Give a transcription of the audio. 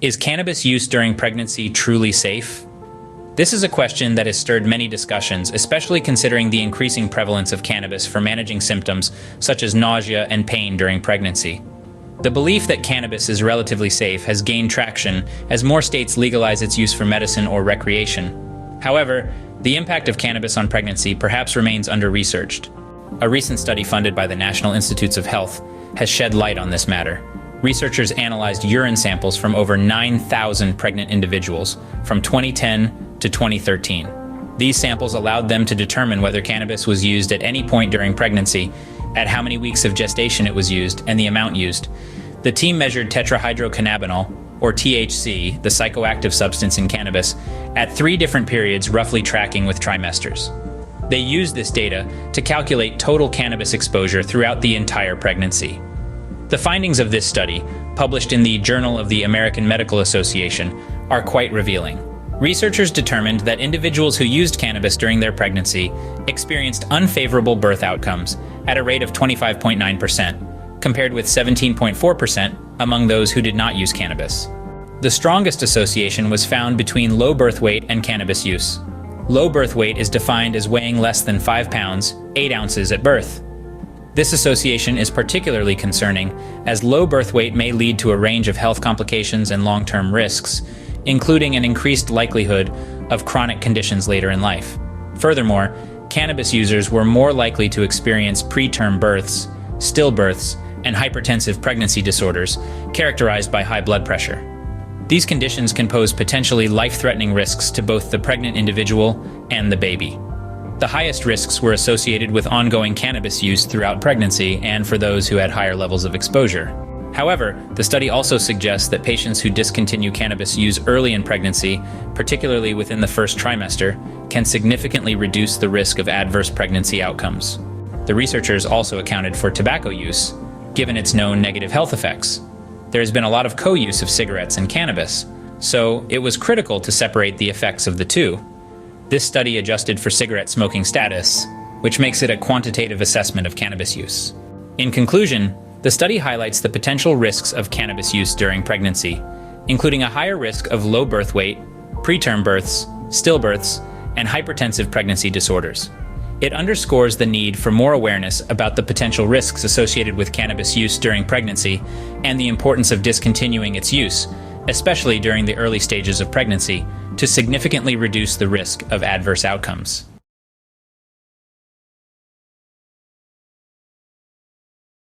Is cannabis use during pregnancy truly safe? This is a question that has stirred many discussions, especially considering the increasing prevalence of cannabis for managing symptoms such as nausea and pain during pregnancy. The belief that cannabis is relatively safe has gained traction as more states legalize its use for medicine or recreation. However, the impact of cannabis on pregnancy perhaps remains under-researched. A recent study funded by the National Institutes of Health has shed light on this matter. Researchers analyzed urine samples from over 9,000 pregnant individuals from 2010 to 2013. These samples allowed them to determine whether cannabis was used at any point during pregnancy, at how many weeks of gestation it was used, and the amount used. The team measured tetrahydrocannabinol, or THC, the psychoactive substance in cannabis, at 3 different periods roughly tracking with trimesters. They used this data to calculate total cannabis exposure throughout the entire pregnancy. The findings of this study, published in the Journal of the American Medical Association, are quite revealing. Researchers determined that individuals who used cannabis during their pregnancy experienced unfavorable birth outcomes at a rate of 25.9%, compared with 17.4% among those who did not use cannabis. The strongest association was found between low birth weight and cannabis use. Low birth weight is defined as weighing less than 5 pounds, 8 ounces at birth. This association is particularly concerning, as low birth weight may lead to a range of health complications and long-term risks, including an increased likelihood of chronic conditions later in life. Furthermore, cannabis users were more likely to experience preterm births, stillbirths, and hypertensive pregnancy disorders characterized by high blood pressure. These conditions can pose potentially life-threatening risks to both the pregnant individual and the baby. The highest risks were associated with ongoing cannabis use throughout pregnancy and for those who had higher levels of exposure. However, the study also suggests that patients who discontinue cannabis use early in pregnancy, particularly within the first trimester, can significantly reduce the risk of adverse pregnancy outcomes. The researchers also accounted for tobacco use, given its known negative health effects. There has been a lot of co-use of cigarettes and cannabis, so it was critical to separate the effects of the two. This study adjusted for cigarette smoking status, which makes it a quantitative assessment of cannabis use. In conclusion, the study highlights the potential risks of cannabis use during pregnancy, including a higher risk of low birth weight, preterm births, stillbirths, and hypertensive pregnancy disorders. It underscores the need for more awareness about the potential risks associated with cannabis use during pregnancy and the importance of discontinuing its use, especially during the early stages of pregnancy, to significantly reduce the risk of adverse outcomes.